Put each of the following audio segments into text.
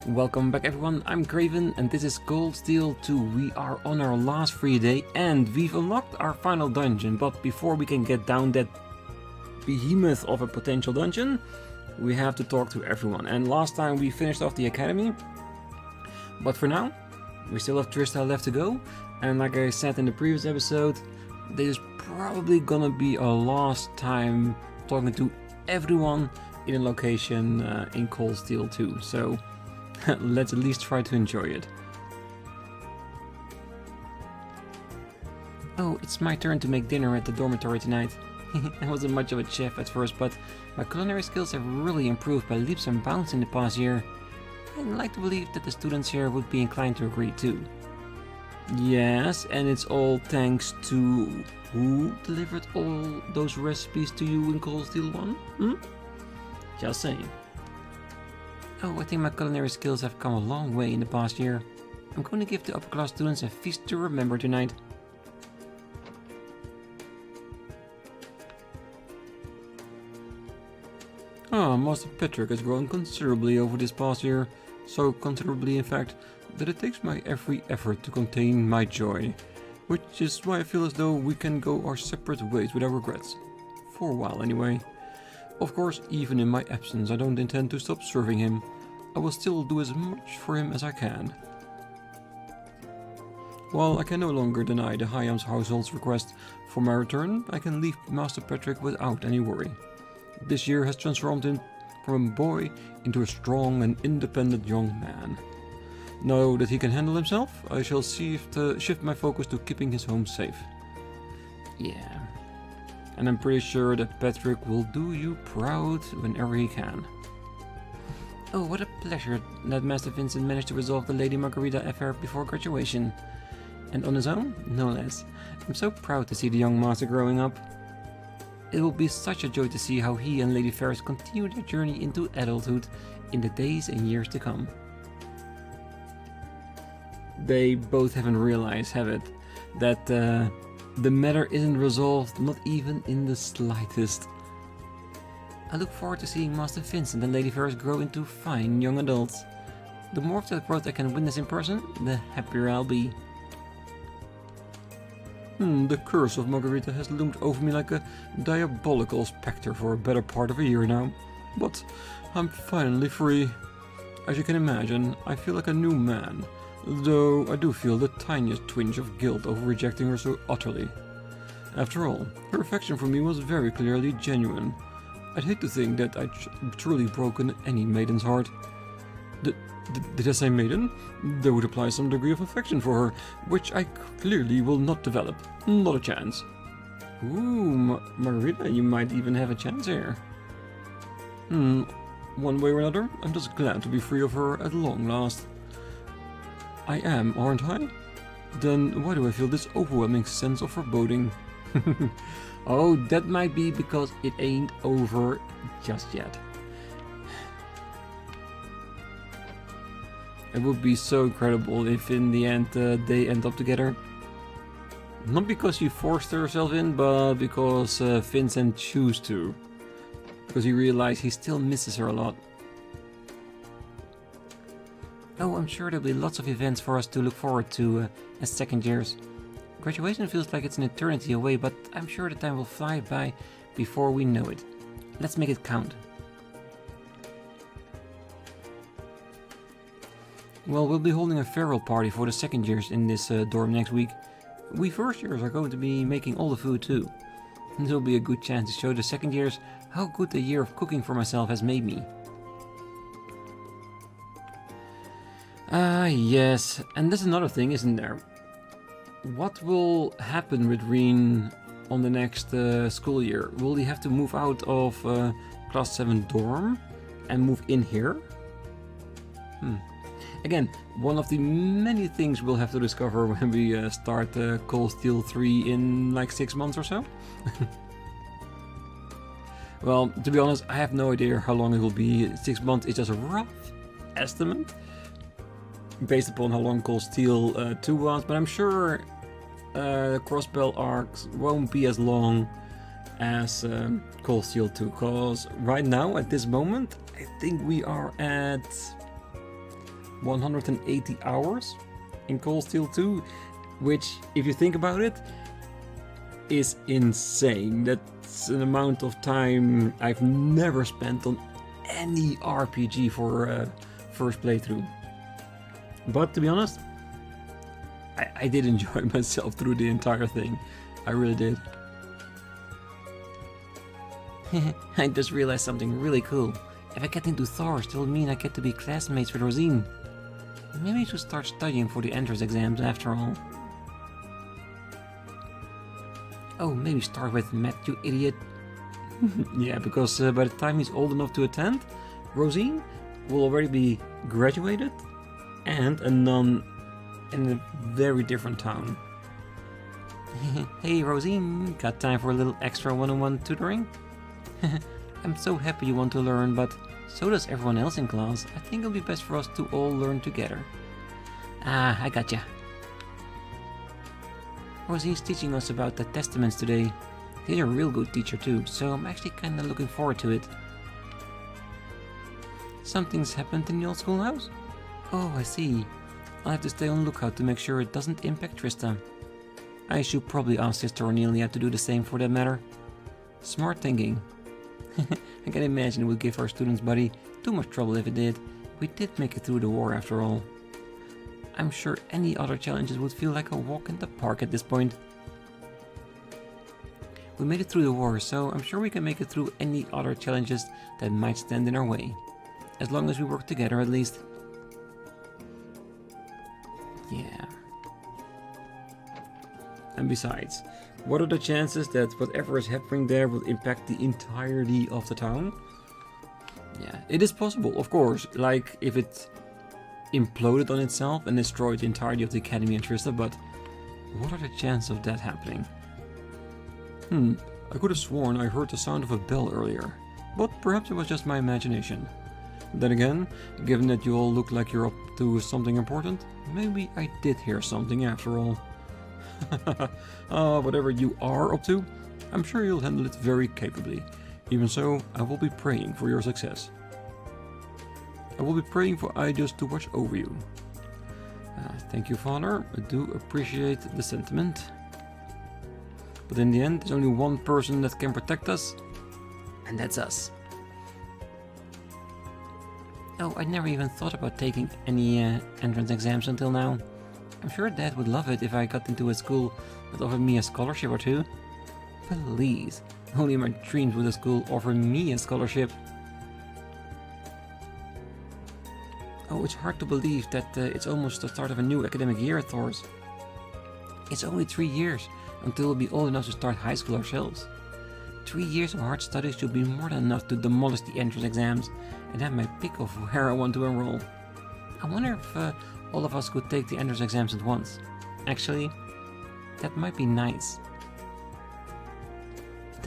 Welcome back everyone, I'm Craven and this is Cold Steel 2. We are on our last free day and we've unlocked our final dungeon, but before we can get down that behemoth of a potential dungeon, we have to talk to everyone. And last time we finished off the academy, but for now, we still have Trista left to go. And like I said in the previous episode, this is probably gonna be our last time talking to everyone in a location in Cold Steel 2. So let's at least try to enjoy it. Oh, it's my turn to make dinner at the dormitory tonight. I wasn't much of a chef at first, but my culinary skills have really improved by leaps and bounds in the past year. I'd like to believe that the students here would be inclined to agree too. Yes, and it's all thanks to... who delivered all those recipes to you in Cold Steel 1? Just saying. Oh, I think my culinary skills have come a long way in the past year. I'm going to give the upper class students a feast to remember tonight. Master Patrick has grown considerably over this past year. So considerably in fact, that it takes my every effort to contain my joy. Which is why I feel as though we can go our separate ways without regrets. For a while anyway. Of course, even in my absence, I don't intend to stop serving him. I will still do as much for him as I can. While I can no longer deny the Hyam's household's request for my return, I can leave Master Patrick without any worry. This year has transformed him from a boy into a strong and independent young man. Now that he can handle himself, I shall shift my focus to keeping his home safe. Yeah. And I'm pretty sure that Patrick will do you proud whenever he can. Oh, what a pleasure that Master Vincent managed to resolve the Lady Margarita affair before graduation. And on his own, no less. I'm so proud to see the young master growing up. It will be such a joy to see how he and Lady Ferris continue their journey into adulthood in the days and years to come. They both haven't realized, have it, that the matter isn't resolved, not even in the slightest. I look forward to seeing Master Vincent and Lady Ferris grow into fine young adults. The more of that growth I can witness in person, the happier I'll be. The curse of Margarita has loomed over me like a diabolical spectre for a better part of a year now. But I'm finally free. As you can imagine, I feel like a new man. Though I do feel the tiniest twinge of guilt over rejecting her so utterly. After all, her affection for me was very clearly genuine. I'd hate to think that I'd truly broken any maiden's heart. Did I say maiden? That would imply some degree of affection for her, which I clearly will not develop. Not a chance. Ooh, Margarita, you might even have a chance here. One way or another, I'm just glad to be free of her at long last. I am, aren't I? Then why do I feel this overwhelming sense of foreboding? Oh, that might be because it ain't over just yet. It would be so incredible if in the end they end up together. Not because she forced herself in, but because Vincent chose to. Because he realized he still misses her a lot. Oh, I'm sure there'll be lots of events for us to look forward to as second years. Graduation feels like it's an eternity away, but I'm sure the time will fly by before we know it. Let's make it count. Well, we'll be holding a farewell party for the second years in this dorm next week. We first years are going to be making all the food too. This will be a good chance to show the second years how good a year of cooking for myself has made me. Yes, and there's another thing, isn't there? What will happen with Rean on the next school year? Will he have to move out of class 7 dorm and move in here? Again, one of the many things we'll have to discover when we start Cold Steel 3 in like 6 months or so. Well, to be honest, I have no idea how long it will be. 6 months is just a rough estimate based upon how long Cold Steel 2 was, but I'm sure Crossbell arcs won't be as long as Cold Steel 2, because right now, at this moment, I think we are at 180 hours in Cold Steel 2, which, if you think about it, is insane. That's an amount of time I've never spent on any RPG for first playthrough. But to be honest, I did enjoy myself through the entire thing. I really did. I just realized something really cool. If I get into Thor, it'll mean I get to be classmates with Rean. Maybe I should start studying for the entrance exams after all. Oh, maybe start with Matt, you idiot. Yeah, because by the time he's old enough to attend, Rean will already be graduated and a nun in a very different town. Hey Rean, got time for a little extra one-on-one tutoring? I'm so happy you want to learn, but so does everyone else in class. I think it'll be best for us to all learn together. Ah, I gotcha. Rean's teaching us about the Testaments today. He's a real good teacher too, so I'm actually kinda looking forward to it. Something's happened in the old schoolhouse? Oh, I see. I'll have to stay on lookout to make sure it doesn't impact Trista. I should probably ask Sister Ornelia to do the same for that matter. Smart thinking. I can imagine it would give our students' body too much trouble if it did. We did make it through the war after all. I'm sure any other challenges would feel like a walk in the park at this point. We made it through the war, so I'm sure we can make it through any other challenges that might stand in our way. As long as we work together at least. Yeah. And besides, what are the chances that whatever is happening there will impact the entirety of the town? Yeah, it is possible, of course, like if it imploded on itself and destroyed the entirety of the Academy and Trista, but what are the chances of that happening? I could have sworn I heard the sound of a bell earlier, but perhaps it was just my imagination. Then again, given that you all look like you're up to something important, maybe I did hear something after all. Whatever you are up to, I'm sure you'll handle it very capably. Even so, I will be praying for your success. I will be praying for ideas to watch over you. Thank you, Father. I do appreciate the sentiment. But in the end, there's only one person that can protect us, and that's us. Oh, I never even thought about taking any entrance exams until now. I'm sure Dad would love it if I got into a school that offered me a scholarship or two. Please, only in my dreams would a school offer me a scholarship. Oh, it's hard to believe that it's almost the start of a new academic year at Thor's. It's only 3 years until we'll be old enough to start high school ourselves. 3 years of hard studies should be more than enough to demolish the entrance exams and have my pick of where I want to enroll. I wonder if all of us could take the entrance exams at once. Actually, that might be nice.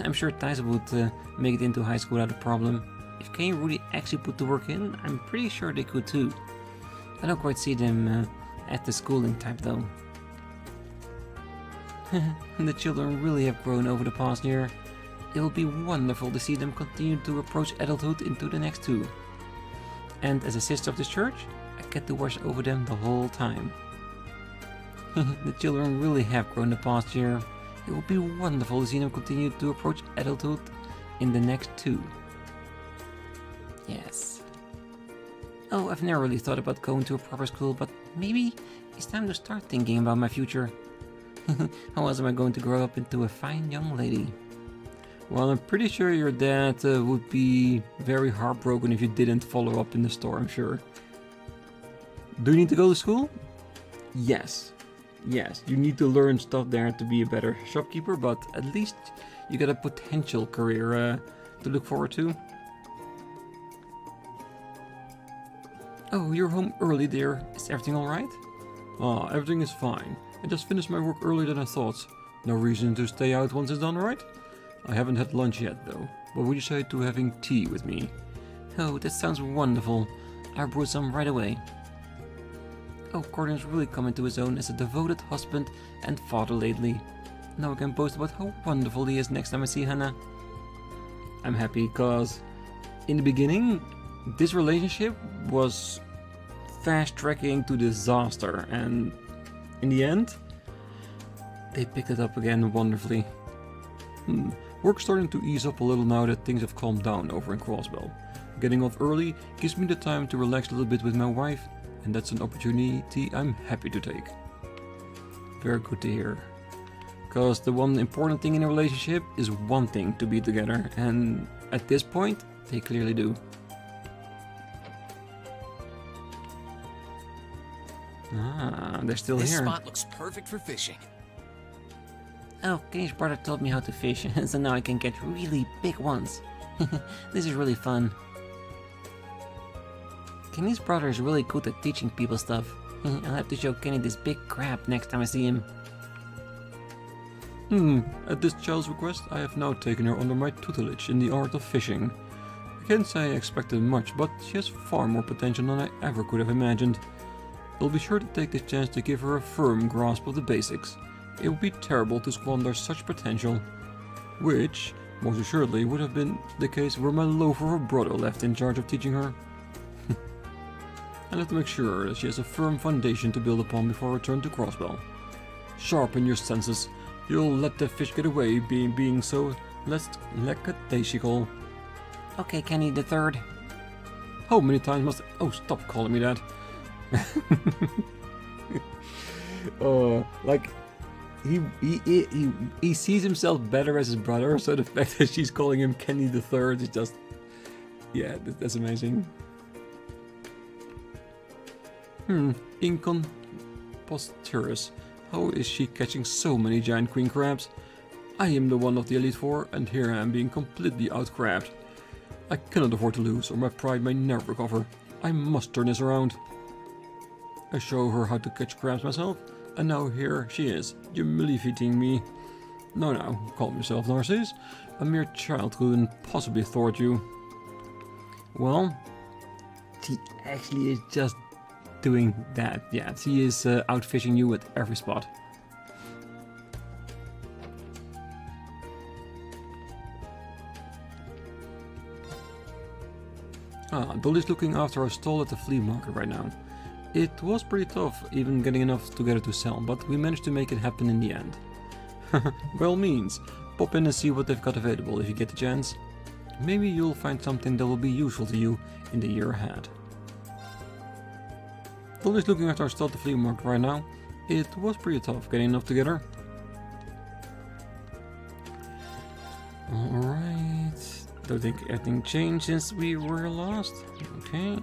I'm sure Thijs would make it into high school without a problem. If Kay and Rudy actually put the work in, I'm pretty sure they could too. I don't quite see them at the schooling type though. The children really have grown over the past year. It will be wonderful to see them continue to approach adulthood into the next 2. And as a sister of this church, I get to watch over them the whole time. The children really have grown the past year. It will be wonderful to see them continue to approach adulthood in the next 2. Yes. Oh, I've never really thought about going to a proper school, but maybe it's time to start thinking about my future. How else am I going to grow up into a fine young lady? Well, I'm pretty sure your dad would be very heartbroken if you didn't follow up in the store, I'm sure. Do you need to go to school? Yes. Yes, you need to learn stuff there to be a better shopkeeper, but at least you got a potential career to look forward to. Oh, you're home early, dear. Is everything alright? Ah, everything is fine. I just finished my work earlier than I thought. No reason to stay out once it's done, right? I haven't had lunch yet, though. What would you say to having tea with me? Oh, that sounds wonderful. I brewed some right away. Oh, Gordon's really come into his own as a devoted husband and father lately. Now I can boast about how wonderful he is next time I see Hannah. I'm happy, cause in the beginning, this relationship was fast-tracking to disaster, and in the end, they picked it up again wonderfully. Work's starting to ease up a little now that things have calmed down over in Crossbell. Getting off early gives me the time to relax a little bit with my wife, and that's an opportunity I'm happy to take. Very good to hear. Because the one important thing in a relationship is wanting to be together, and at this point, they clearly do. Ah, they're still here. This spot looks perfect for fishing. Oh, Kenny's brother taught me how to fish, so now I can get really big ones. This is really fun. Kenny's brother is really good at teaching people stuff. I'll have to show Kenny this big crab next time I see him. At this child's request, I have now taken her under my tutelage in the art of fishing. I can't say I expected much, but she has far more potential than I ever could have imagined. I'll be sure to take this chance to give her a firm grasp of the basics. It would be terrible to squander such potential, which, most assuredly, would have been the case were my loaf of a brother left in charge of teaching her. I'll have to make sure that she has a firm foundation to build upon before I return to Crossbell. Sharpen your senses. You'll let the fish get away being so lackadaisical. Okay, Kenny the third. How many times must I... Oh, stop calling me that. Like... He sees himself better as his brother, so the fact that she's calling him Kenny the Third is just... Yeah, that's amazing. Incomposturous. How is she catching so many giant queen crabs? I am the one of the Elite Four, and here I am being completely outcrabbed. I cannot afford to lose, or my pride may never recover. I must turn this around. I show her how to catch crabs myself, and now here she is, humiliating me. Now, calm yourself, Narcissus. A mere child couldn't possibly thwart you. Well, she actually is just doing that. Yeah, she is outfishing you at every spot. Dolly's looking after our stall at the flea market right now. It was pretty tough, even getting enough together to sell, but we managed to make it happen in the end. By all means, pop in and see what they've got available if you get the chance. Maybe you'll find something that will be useful to you in the year ahead. Dolly's looking after our stall at the flea market right now. It was pretty tough getting enough together. Alright. Don't think anything changed since we were lost. Okay.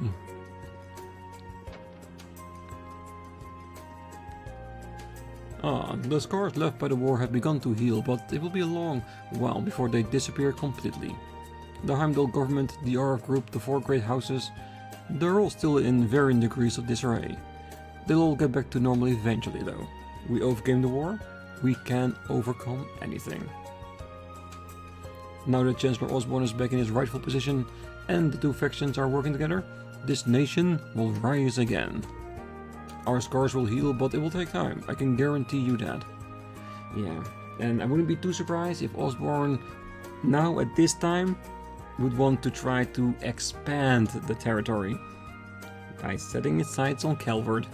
The scars left by the war have begun to heal, but it will be a long while before they disappear completely. The Heimdallr government, the RF group, the four great houses, they're all still in varying degrees of disarray. They'll all get back to normal eventually though. We overcame the war, we can overcome anything. Now that Chancellor Osborne is back in his rightful position and the two factions are working together, this nation will rise again. Our scars will heal, but it will take time. I can guarantee you that. Yeah, and I wouldn't be too surprised if Osborne, now at this time, would want to try to expand the territory by setting its sights on Calvert.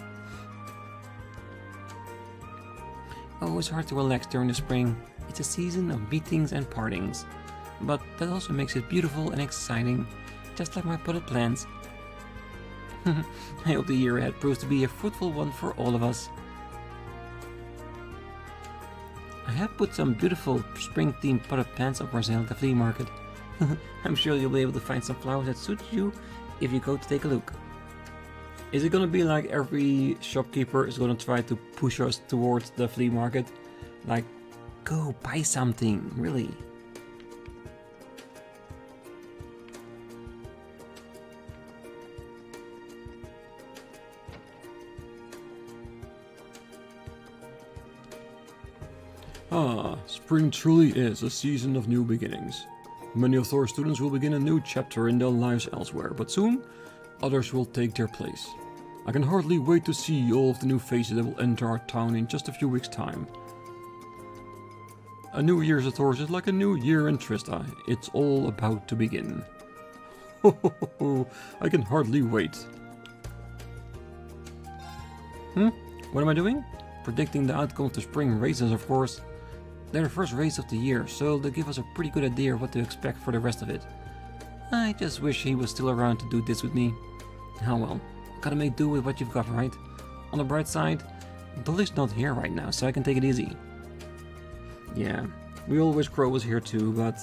Oh, it's hard to relax during the spring. It's a season of meetings and partings. But that also makes it beautiful and exciting, just like my potted plants. I hope the year ahead proves to be a fruitful one for all of us. I have put some beautiful spring-themed potted plants up for sale at the flea market. I'm sure you'll be able to find some flowers that suit you if you go to take a look. Is it gonna be like every shopkeeper is gonna try to push us towards the flea market? Like, go buy something, really? Spring truly is a season of new beginnings. Many of Thor's students will begin a new chapter in their lives elsewhere, but soon, others will take their place. I can hardly wait to see all of the new faces that will enter our town in just a few weeks' time. A new year's at Thor's is like a new year in Trista. It's all about to begin. Ho ho ho ho! I can hardly wait. What am I doing? Predicting the outcome of the spring races, of course. They're the first race of the year, so they'll give us a pretty good idea of what to expect for the rest of it. I just wish he was still around to do this with me. Oh well, gotta make do with what you've got, right? On the bright side, Dolly's not here right now, so I can take it easy. Yeah, we all wish Crow was here too, but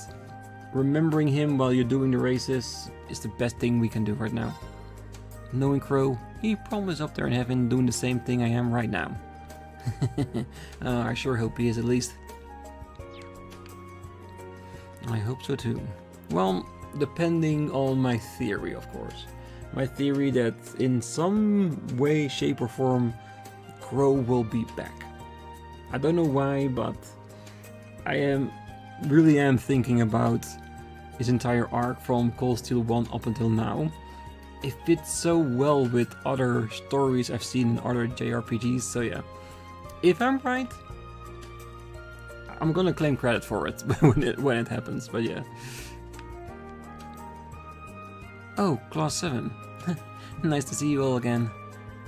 remembering him while you're doing the races is the best thing we can do right now. Knowing Crow, he probably is up there in heaven doing the same thing I am right now. I sure hope he is at least. I hope so too. Well, depending on my theory, of course. My theory that in some way, shape or form, Crow will be back. I don't know why, but I really am thinking about his entire arc from Cold Steel 1 up until now. It fits so well with other stories I've seen in other JRPGs, so yeah. If I'm right, I'm gonna claim credit for it when it happens, but yeah. Oh, Class 7. Nice to see you all again.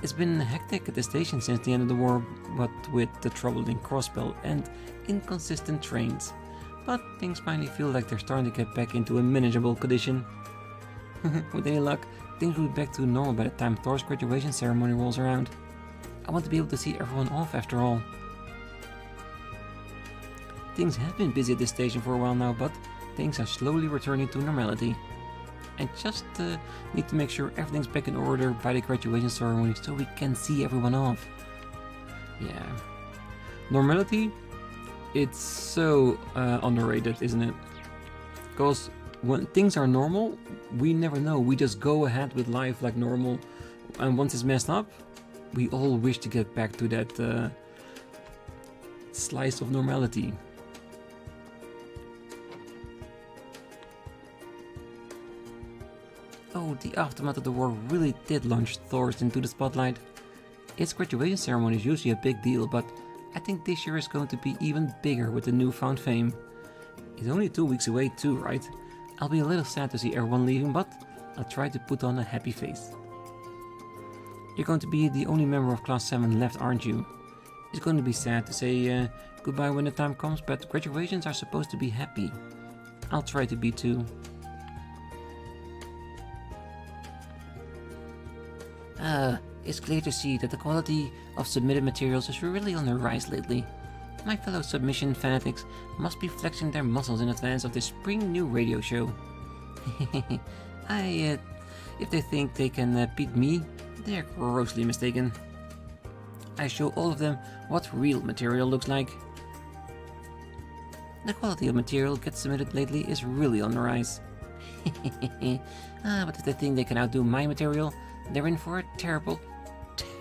It's been hectic at the station since the end of the war, what with the troubling crossbow and inconsistent trains. But things finally feel like they're starting to get back into a manageable condition. With any luck, things will be back to normal by the time Thor's graduation ceremony rolls around. I want to be able to see everyone off after all. Things have been busy at this station for a while now, but things are slowly returning to normality. I just need to make sure everything's back in order by the graduation ceremony so we can see everyone off. Yeah. Normality? It's so underrated, isn't it? Because when things are normal, we never know. We just go ahead with life like normal. And once it's messed up, we all wish to get back to that slice of normality. Oh, the aftermath of the war really did launch Thor's into the spotlight. Its graduation ceremony is usually a big deal, but I think this year is going to be even bigger with the newfound fame. It's only 2 weeks away too, right? I'll be a little sad to see everyone leaving, but I'll try to put on a happy face. You're going to be the only member of Class 7 left, aren't you? It's going to be sad to say goodbye when the time comes, but graduations are supposed to be happy. I'll try to be too. It's clear to see that the quality of submitted materials is really on the rise lately. My fellow submission fanatics must be flexing their muscles in advance of this spring new radio show. If they think they can beat me, they're grossly mistaken. I show all of them what real material looks like. The quality of material gets submitted lately is really on the rise. But if they think they can outdo my material, they're in for a terrible,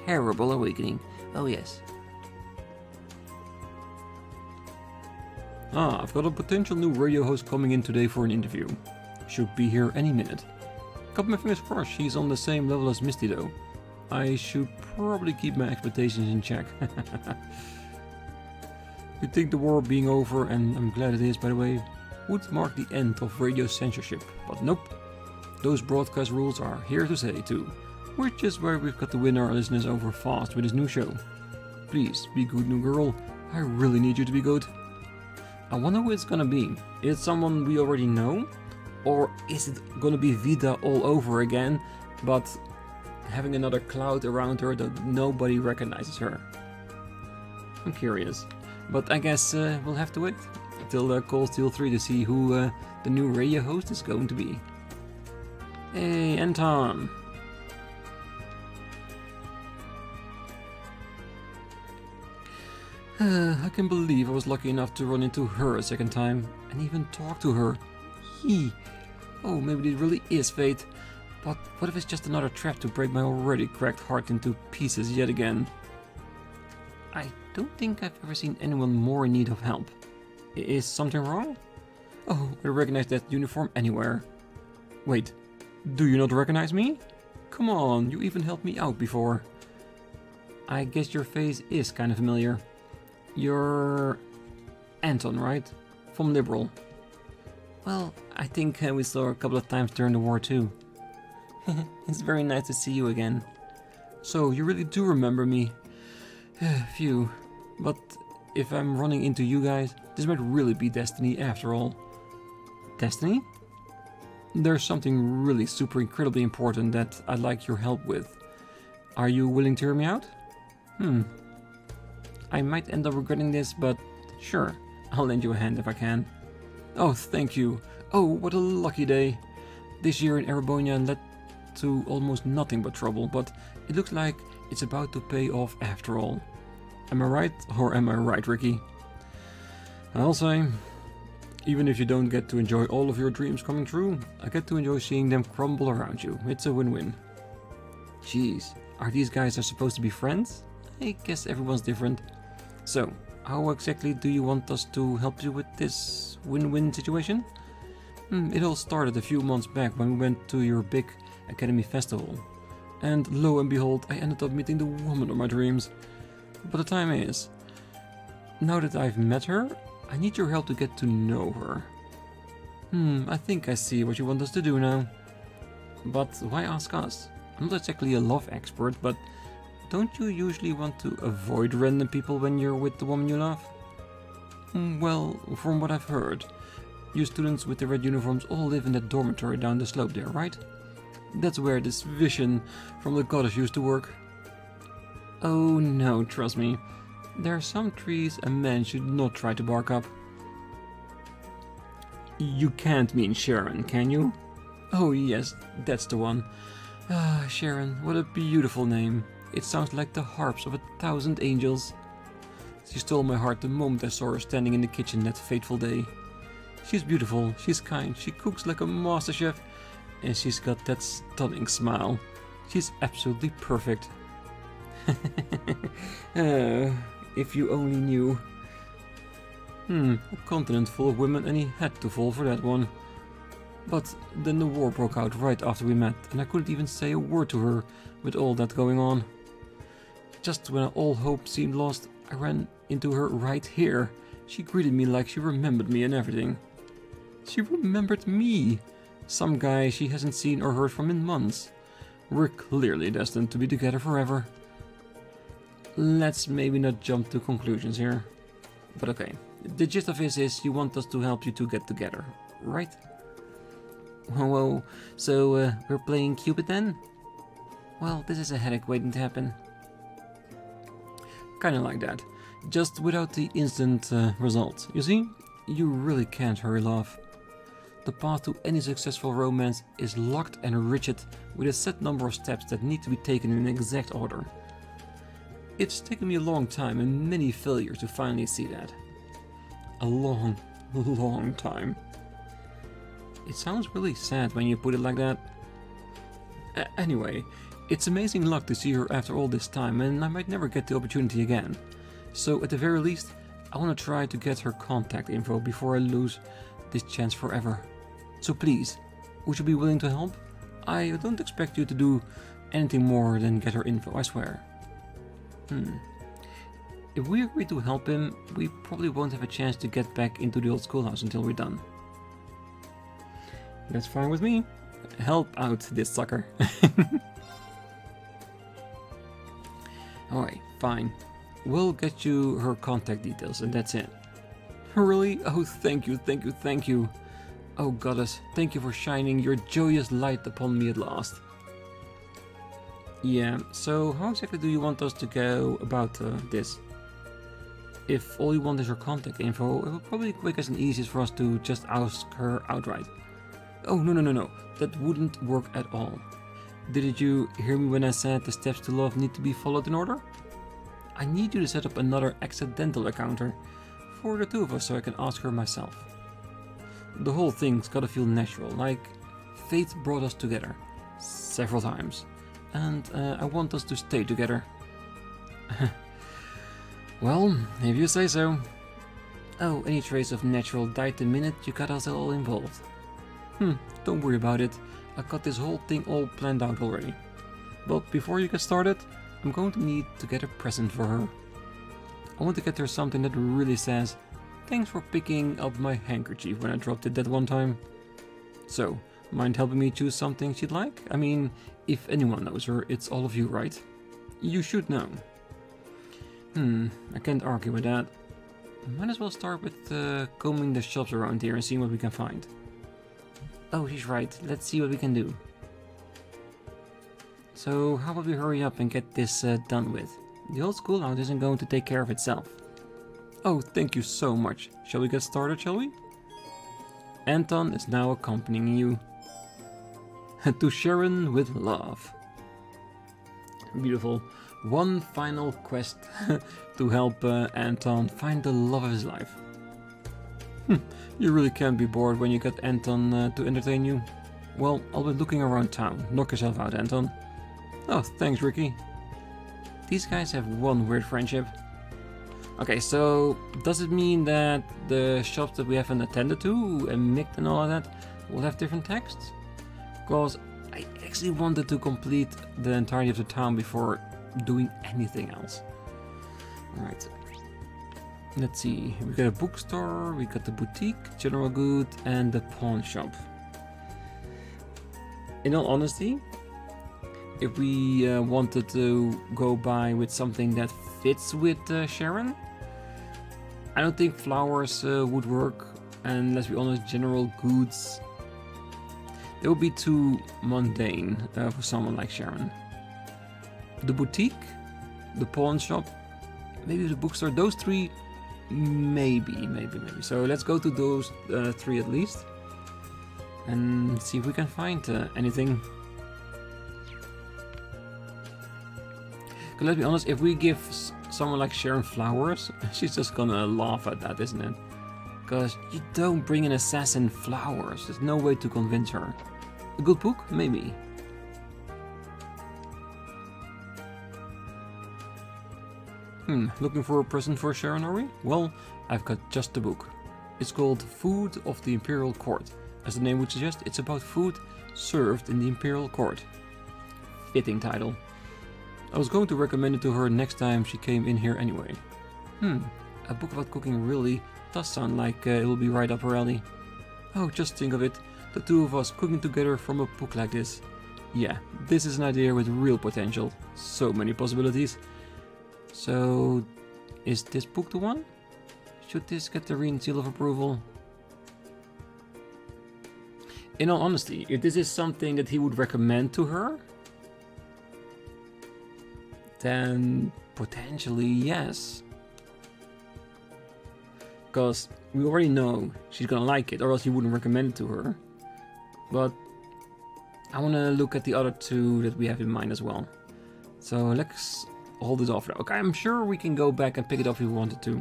terrible awakening. Oh yes. I've got a potential new radio host coming in today for an interview. Should be here any minute. Got my fingers crossed she's on the same level as Misty though. I should probably keep my expectations in check. You'd think the war being over, and I'm glad it is by the way, would mark the end of radio censorship, but nope. Those broadcast rules are here to stay too, which is why we've got to win our listeners over fast with this new show. Please, be good new girl, I really need you to be good. I wonder who it's gonna be. Is it someone we already know? Or is it gonna be Vita all over again, but having another cloud around her that nobody recognizes her? I'm curious, but I guess we'll have to wait till Cold Steel 3 to see who the new radio host is going to be. Hey, Anton! I can't believe I was lucky enough to run into her a second time, and even talk to her. Oh, maybe it really is fate. But what if it's just another trap to break my already cracked heart into pieces yet again? I don't think I've ever seen anyone more in need of help. Is something wrong? Oh, I recognize that uniform anywhere. Wait, do you not recognize me? Come on, you even helped me out before. I guess your face is kind of familiar. You're Anton, right? From Liberal. Well, I think we saw a couple of times during the war too. It's very nice to see you again. So, you really do remember me. Phew. But if I'm running into you guys, this might really be destiny after all. Destiny? There's something really super incredibly important that I'd like your help with. Are you willing to hear me out? I might end up regretting this, but sure, I'll lend you a hand if I can. Oh, thank you. Oh, what a lucky day. This year in Erebonia led to almost nothing but trouble, but it looks like it's about to pay off after all. Am I right, or am I right, Ricky? I'll say, even if you don't get to enjoy all of your dreams coming true, I get to enjoy seeing them crumble around you. It's a win-win. Jeez, are these guys supposed to be friends? I guess everyone's different. So, how exactly do you want us to help you with this win-win situation? It all started a few months back when we went to your big academy festival. And lo and behold, I ended up meeting the woman of my dreams. But the time is, now that I've met her, I need your help to get to know her. I think I see what you want us to do now. But why ask us? I'm not exactly a love expert, but don't you usually want to avoid random people when you're with the woman you love? Well, from what I've heard, you students with the red uniforms all live in that dormitory down the slope there, right? That's where this vision from the goddess used to work. Oh no, trust me. There are some trees a man should not try to bark up. You can't mean Sharon, can you? Oh yes, that's the one. Ah, Sharon, what a beautiful name. It sounds like the harps of 1,000 angels. She stole my heart the moment I saw her standing in the kitchen that fateful day. She's beautiful, she's kind, she cooks like a master chef, and she's got that stunning smile. She's absolutely perfect. If you only knew. A continent full of women, and he had to fall for that one. But then the war broke out right after we met, and I couldn't even say a word to her with all that going on. Just when all hope seemed lost, I ran into her right here. She greeted me like she remembered me and everything. She remembered me! Some guy she hasn't seen or heard from in months. We're clearly destined to be together forever. Let's maybe not jump to conclusions here. But okay, the gist of this is you want us to help you to get together, right? Whoa, so we're playing Cupid then? Well, this is a headache waiting to happen. Kinda like that, just without the instant result. You see, you really can't hurry love. The path to any successful romance is locked and rigid with a set number of steps that need to be taken in exact order. It's taken me a long time and many failures to finally see that. A long, long time. It sounds really sad when you put it like that. Anyway, it's amazing luck to see her after all this time, and I might never get the opportunity again. So at the very least, I want to try to get her contact info before I lose this chance forever. So please, would you be willing to help? I don't expect you to do anything more than get her info, I swear. If we agree to help him, we probably won't have a chance to get back into the old schoolhouse until we're done. That's fine with me. Help out this sucker. Alright, fine. We'll get you her contact details and that's it. Really? Oh, thank you, thank you, thank you. Oh goddess, thank you for shining your joyous light upon me at last. Yeah, so how exactly do you want us to go about this? If all you want is her contact info, it will probably be quickest and easiest for us to just ask her outright. Oh, no, that wouldn't work at all. Didn't you hear me when I said the steps to love need to be followed in order? I need you to set up another accidental encounter for the two of us so I can ask her myself. The whole thing's gotta feel natural, like fate brought us together several times, and I want us to stay together. Well, if you say so. Oh, any trace of natural died the minute you got us all involved. Don't worry about it. I got this whole thing all planned out already. But before you get started, I'm going to need to get a present for her. I want to get her something that really says, "Thanks for picking up my handkerchief when I dropped it that one time." So, mind helping me choose something she'd like? I mean, if anyone knows her, it's all of you, right? You should know. I can't argue with that. Might as well start with combing the shops around here and seeing what we can find. Oh, she's right. Let's see what we can do. So, how about we hurry up and get this done with? The old schoolhouse isn't going to take care of itself. Oh, thank you so much. Shall we get started, shall we? Anton is now accompanying you. To Sharon with love. Beautiful. One final quest to help Anton find the love of his life. You really can't be bored when you get Anton to entertain you. Well, I'll be looking around town. Knock yourself out, Anton. Oh, thanks, Ricky. These guys have one weird friendship. Okay, so does it mean that the shops that we haven't attended to, and Mick and all of that, will have different texts? Because I actually wanted to complete the entirety of the town before doing anything else. Alright. Let's see. We got a bookstore, we got the boutique, general good, and the pawn shop. In all honesty, if we wanted to go by with something that fits with Sharon, I don't think flowers would work, and let's be honest, general goods, it would be too mundane for someone like Sharon. The boutique, the pawn shop, maybe the bookstore, those three, maybe. So let's go to those three at least, and see if we can find anything. Let's be honest, if we give someone like Sharon flowers, she's just gonna laugh at that, isn't it? Because you don't bring an assassin flowers. There's no way to convince her. A good book? Maybe. Looking for a present for Sharon, are we? Well, I've got just the book. It's called Food of the Imperial Court. As the name would suggest, it's about food served in the Imperial Court. Fitting title. I was going to recommend it to her next time she came in here anyway. A book about cooking really does sound like it will be right up her alley. Oh, just think of it, the two of us cooking together from a book like this. Yeah, this is an idea with real potential. So many possibilities. So, is this book the one? Should this get the Rean seal of approval? In all honesty, if this is something that he would recommend to her, then potentially yes. Because we already know she's gonna like it, or else he wouldn't recommend it to her. But I wanna look at the other two that we have in mind as well. So let's hold this off now. Okay, I'm sure we can go back and pick it up if we wanted to.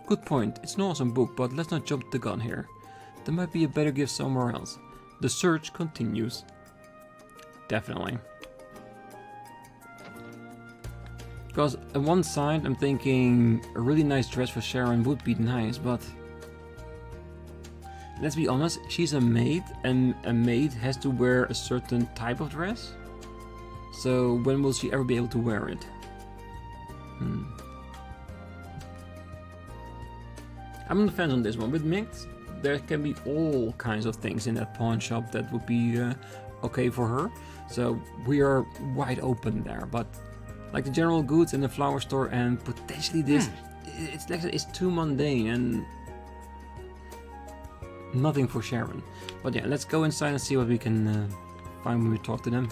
Good point, it's an awesome book, but let's not jump the gun here. There might be a better gift somewhere else. The search continues. Definitely. Because on one side I'm thinking a really nice dress for Sharon would be nice, but let's be honest, she's a maid, and a maid has to wear a certain type of dress. So when will she ever be able to wear it? I'm on the fence on this one. With Mix, there can be all kinds of things in that pawn shop that would be okay for her. So we are wide open there, but like the general goods and the flower store and potentially this, it's too mundane and nothing for Sharon. But yeah, let's go inside and see what we can find when we talk to them.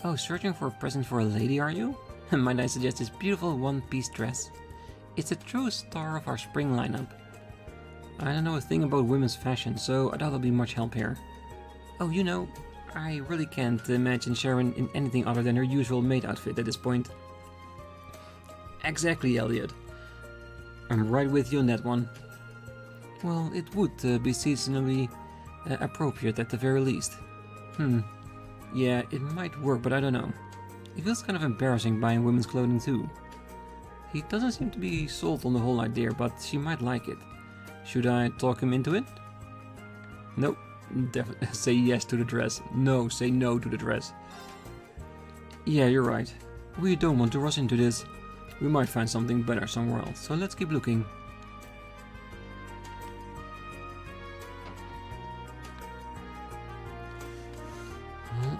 Oh, searching for a present for a lady, are you? Might I suggest this beautiful one-piece dress? It's a true star of our spring lineup. I don't know a thing about women's fashion, so I doubt there'll be much help here. Oh, you know, I really can't imagine Sharon in anything other than her usual maid outfit at this point. Exactly, Elliot. I'm right with you on that one. Well, it would be seasonally appropriate at the very least. Yeah, it might work, but I don't know. It feels kind of embarrassing buying women's clothing too. He doesn't seem to be sold on the whole idea, but she might like it. Should I talk him into it? Nope. Definitely say yes to the dress. No, say no to the dress. Yeah, you're right. We don't want to rush into this. We might find something better somewhere else, so let's keep looking.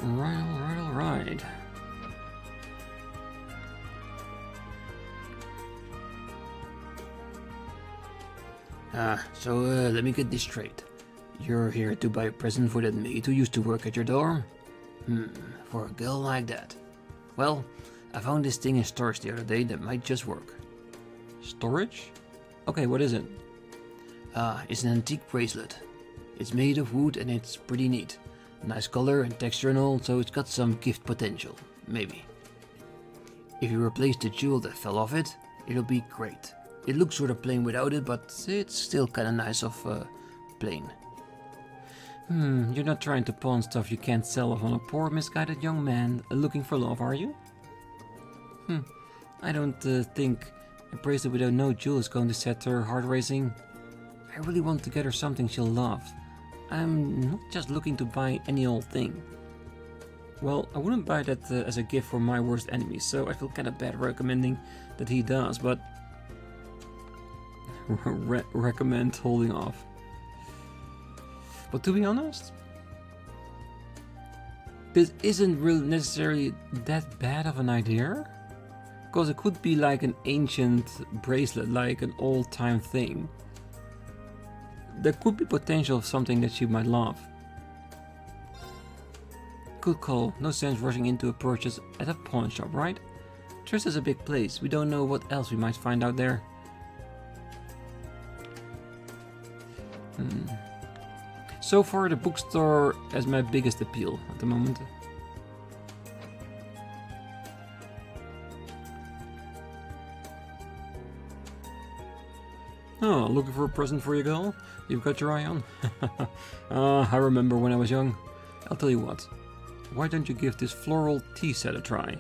Alright. Let me get this straight. You're here to buy a present for that maid who used to work at your dorm? For a girl like that. Well, I found this thing in storage the other day that might just work. Storage? Okay, what is it? It's an antique bracelet. It's made of wood and it's pretty neat. Nice color and texture and all, so it's got some gift potential. Maybe. If you replace the jewel that fell off it, it'll be great. It looks sort of plain without it, but it's still kinda nice of plain. You're not trying to pawn stuff you can't sell off on a poor, misguided young man looking for love, are you? I don't think a bracelet without no jewel is going to set her heart racing. I really want to get her something she'll love. I'm not just looking to buy any old thing. Well, I wouldn't buy that as a gift for my worst enemy, so I feel kinda bad recommending that he does, but recommend holding off. But to be honest, this isn't really necessarily that bad of an idea, because it could be like an ancient bracelet, like an old-time thing. There could be potential of something that she might love. Good call. No sense rushing into a purchase at a pawn shop, right? Trista's a big place. We don't know what else we might find out there. So far, the bookstore is my biggest appeal at the moment. Oh, looking for a present for your girl? You've got your eye on? I remember when I was young. I'll tell you what. Why don't you give this floral tea set a try?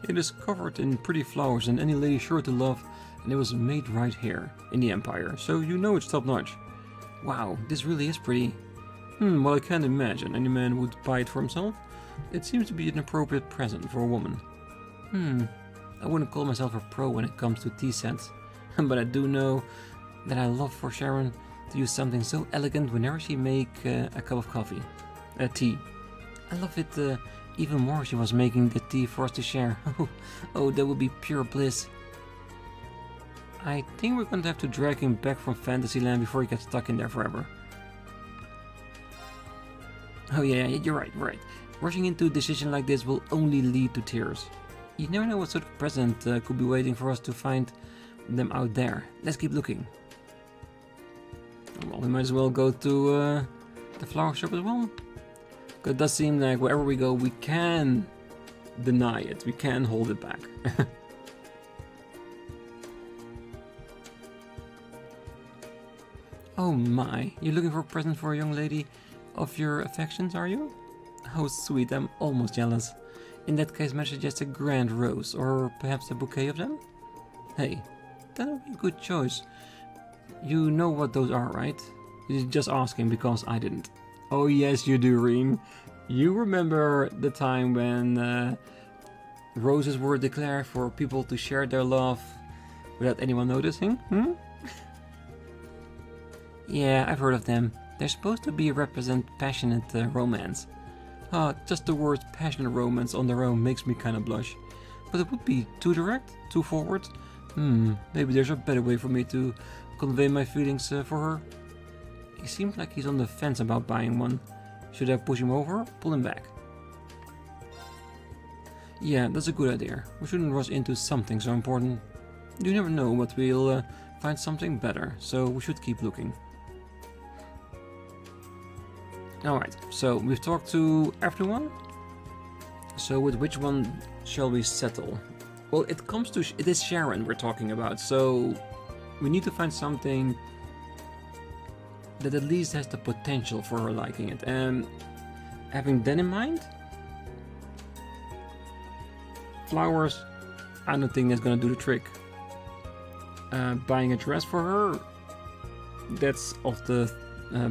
It is covered in pretty flowers and any lady sure to love, and it was made right here, in the Empire, so you know it's top notch. Wow, this really is pretty. Well, I can't imagine any man would buy it for himself. It seems to be an appropriate present for a woman. I wouldn't call myself a pro when it comes to tea sets, but I do know that I love for Sharon to use something so elegant whenever she make a cup of coffee. Tea. I love it even more if she was making the tea for us to share. Oh, that would be pure bliss. I think we're going to have to drag him back from Fantasyland before he gets stuck in there forever. Oh yeah, you're right. Rushing into a decision like this will only lead to tears. You never know what sort of present could be waiting for us to find them out there. Let's keep looking. Well, we might as well go to the flower shop as well. Because it does seem like wherever we go, we can deny it. We can hold it back. Oh my, you're looking for a present for a young lady of your affections, are you? How sweet, I'm almost jealous. In that case, might I suggest a grand rose, or perhaps a bouquet of them? Hey, that would be a good choice. You know what those are, right? You're just asking because I didn't. Oh yes, you do, Rean. You remember the time when roses were declared for people to share their love without anyone noticing? Yeah, I've heard of them. They're supposed to represent passionate romance. Just the word passionate romance on their own makes me kind of blush. But it would be too direct, too forward. Maybe there's a better way for me to convey my feelings for her. He seems like he's on the fence about buying one. Should I push him over or pull him back? Yeah, that's a good idea. We shouldn't rush into something so important. You never know, but we'll find something better, so we should keep looking. Alright, so we've talked to everyone. So with which one shall we settle? Well, it is Sharon we're talking about, so we need to find something that at least has the potential for her liking it. And having that in mind, flowers, I don't think that's gonna do the trick. Buying a dress for her, that's off the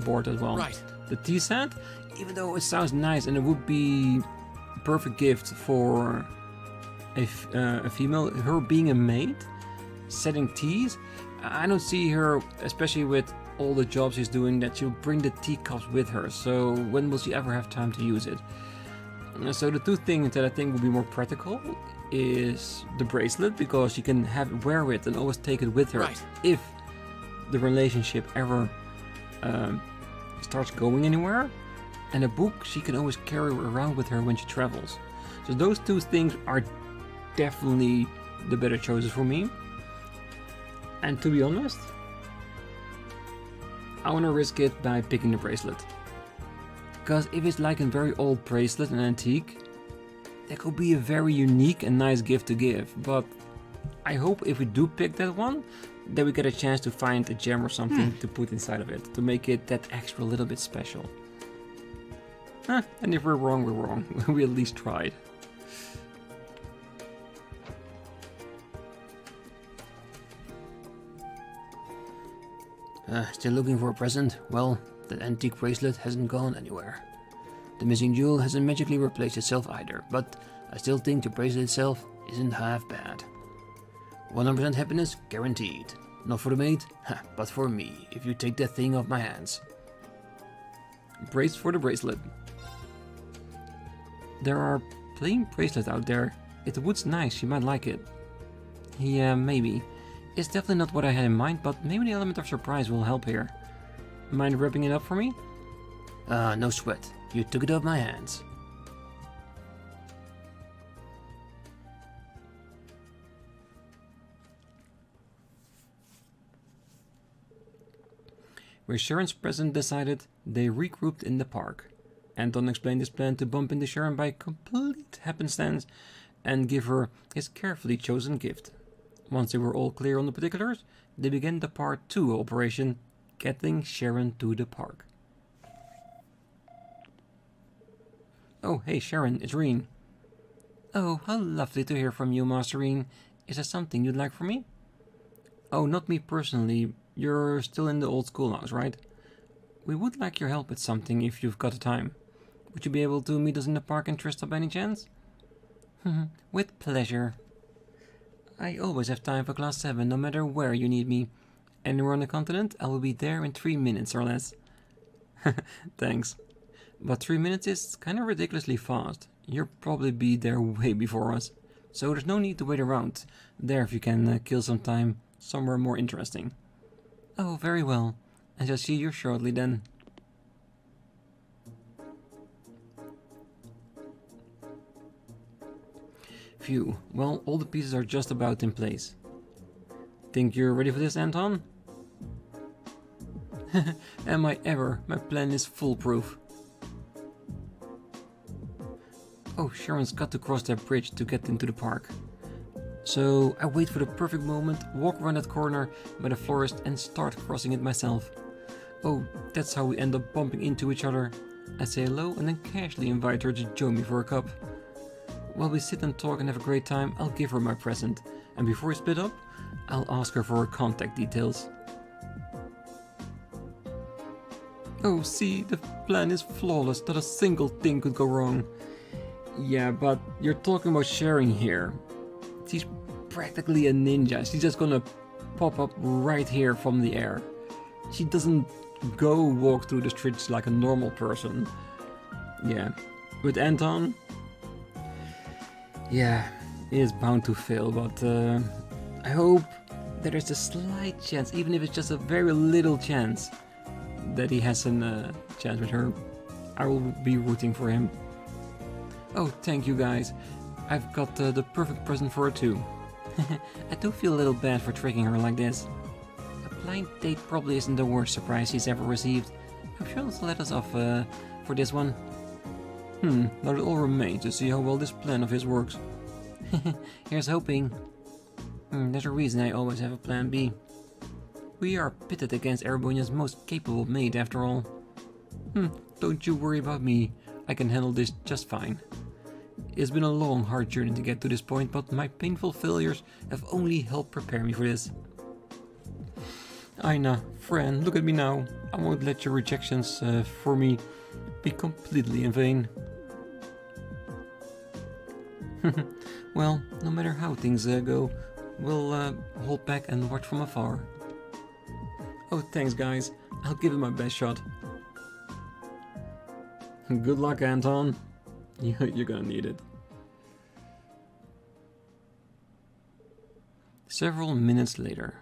board as well. Right. The tea set, even though it sounds nice and it would be a perfect gift for a female, her being a maid, setting teas, I don't see her, especially with all the jobs she's doing, that she'll bring the teacups with her. So when will she ever have time to use it? So the two things that I think would be more practical is the bracelet, because she can wear it and always take it with her, Right. if the relationship ever starts going anywhere. And a book she can always carry around with her when she travels. So those two things are definitely the better choices for me. And to be honest, I want to risk it by picking the bracelet. Because if it's like a very old bracelet, an antique, that could be a very unique and nice gift to give. But I hope if we do pick that one, that we get a chance to find a gem or something to put inside of it, to make it that extra little bit special. And if we're wrong, we're wrong. We at least tried. Still looking for a present? Well, that antique bracelet hasn't gone anywhere. The missing jewel hasn't magically replaced itself either, but I still think the bracelet itself isn't half bad. 100% happiness guaranteed. Not for the maid, but for me, if you take that thing off my hands. Brace for the bracelet. There are plain bracelets out there. If the wood's nice, she might like it. Yeah, maybe. It's definitely not what I had in mind, but maybe the element of surprise will help here. Mind wrapping it up for me? No sweat. You took it off my hands. Where Sharon's present decided, they regrouped in the park. Anton explained his plan to bump into Sharon by complete happenstance and give her his carefully chosen gift. Once they were all clear on the particulars, they began the Part 2 operation, getting Sharon to the park. Oh, hey Sharon, it's Rean. Oh, how lovely to hear from you, Master Rean. Is there something you'd like from me? Oh, not me personally. You're still in the old schoolhouse, right? We would like your help with something if you've got the time. Would you be able to meet us in the park in Trista by any chance? With pleasure. I always have time for class 7, no matter where you need me. Anywhere on the continent, I will be there in 3 minutes or less. Thanks. But 3 minutes is kind of ridiculously fast. You'll probably be there way before us. So there's no need to wait around there if you can kill some time somewhere more interesting. Oh, very well. I shall see you shortly then. Phew, well, all the pieces are just about in place. Think you're ready for this, Anton? Am I ever? My plan is foolproof. Oh, Sharon's got to cross that bridge to get into the park. So I wait for the perfect moment, walk around that corner by the forest and start crossing it myself. Oh, that's how we end up bumping into each other. I say hello and then casually invite her to join me for a cup. While we sit and talk and have a great time, I'll give her my present. And before we split up, I'll ask her for her contact details. Oh, see, the plan is flawless, not a single thing could go wrong. Yeah, but you're talking about Sharon here. She's practically a ninja. She's just gonna pop up right here from the air. She doesn't go walk through the streets like a normal person. Yeah. With Anton? Yeah, it is bound to fail, but I hope that there's a slight chance, even if it's just a very little chance, that he has a chance with her. I will be rooting for him. Oh, thank you guys. I've got the perfect present for her too. I do feel a little bad for tricking her like this. A blind date probably isn't the worst surprise she's ever received. I'm sure this will let us off for this one. Now it all remains to see how well this plan of his works. Here's hoping. There's a reason I always have a plan B. We are pitted against Erebonia's most capable maid after all. Don't you worry about me. I can handle this just fine. It's been a long, hard journey to get to this point, but my painful failures have only helped prepare me for this. Aina, friend, look at me now. I won't let your rejections for me be completely in vain. Well, no matter how things go, we'll hold back and watch from afar. Oh, thanks guys. I'll give it my best shot. Good luck, Anton. You're gonna need it. Several minutes later,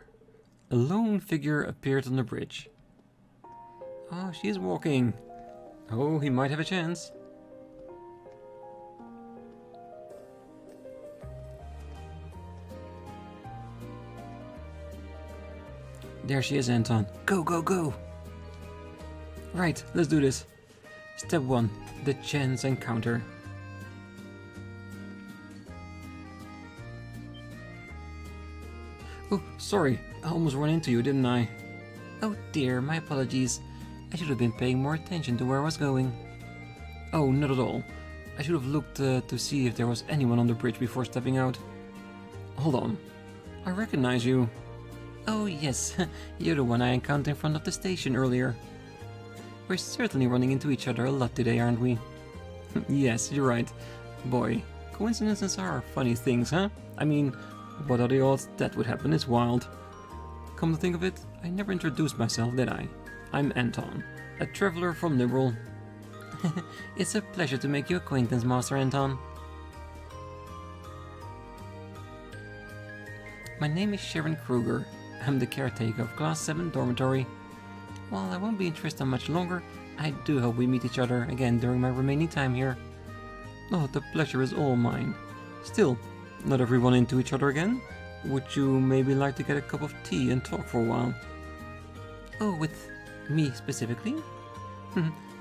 A lone figure appeared on the bridge. Oh, she's walking. Oh, he might have a chance. There she is, Anton. Go, go, go! Right, let's do this. Step 1. The chance encounter. Oh, sorry. I almost ran into you, didn't I? Oh dear, my apologies. I should have been paying more attention to where I was going. Oh, not at all. I should have looked to see if there was anyone on the bridge before stepping out. Hold on. I recognize you. Oh yes, you're the one I encountered in front of the station earlier. We're certainly running into each other a lot today, aren't we? Yes, you're right. Boy, coincidences are funny things, huh? I mean, what are the odds that would happen is wild. Come to think of it, I never introduced myself, did I? I'm Anton, a traveler from Liberal. It's a pleasure to make your acquaintance, Master Anton. My name is Sharon Kruger. I'm the caretaker of Class 7 Dormitory. While I won't be in Trista much longer, I do hope we meet each other again during my remaining time here. Oh, the pleasure is all mine. Still, not if we run into each other again. Would you maybe like to get a cup of tea and talk for a while? Oh, with me specifically?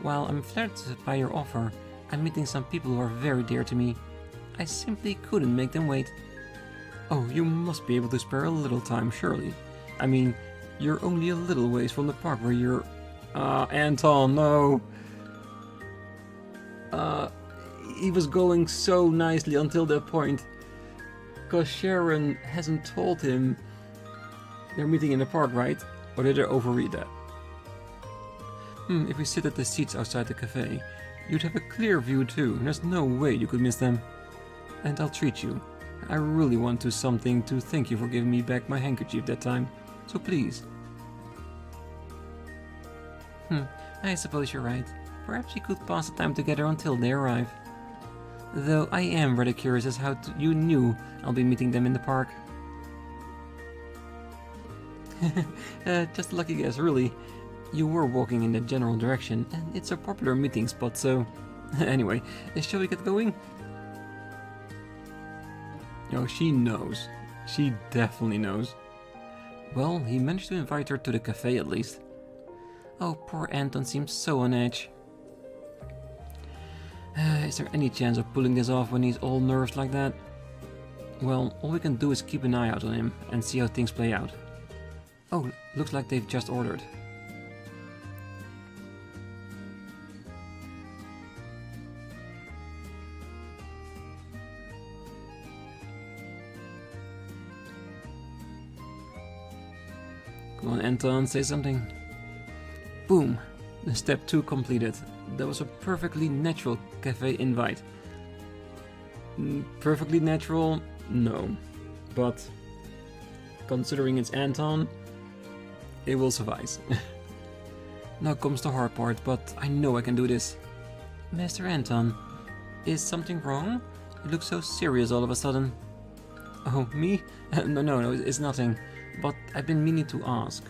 While I'm flattered by your offer, I'm meeting some people who are very dear to me. I simply couldn't make them wait. Oh, you must be able to spare a little time, surely. I mean, you're only a little ways from the park where you're... Anton, no! He was going so nicely until that point. Because Sharon hasn't told him they're meeting in the park, right? Or did I overread that? If we sit at the seats outside the cafe, you'd have a clear view too. There's no way you could miss them. And I'll treat you. I really want to something to thank you for giving me back my handkerchief that time. So please. I suppose you're right. Perhaps we could pass the time together until they arrive. Though I am rather curious as how you knew I'll be meeting them in the park. Just a lucky guess, really. You were walking in the general direction, and it's a popular meeting spot, so... Anyway, shall we get going? Oh, she knows. She definitely knows. Well, he managed to invite her to the cafe at least. Oh, poor Anton seems so on edge. Is there any chance of pulling this off when he's all nervous like that? Well, all we can do is keep an eye out on him and see how things play out. Oh, looks like they've just ordered. Come on, Anton, say something. Boom! Step 2 completed. That was a perfectly natural cafe invite. Perfectly natural? No. But considering it's Anton, it will suffice. Now comes the hard part, but I know I can do this. Master Anton, is something wrong? You look so serious all of a sudden. Oh, me? No, it's nothing. But I've been meaning to ask.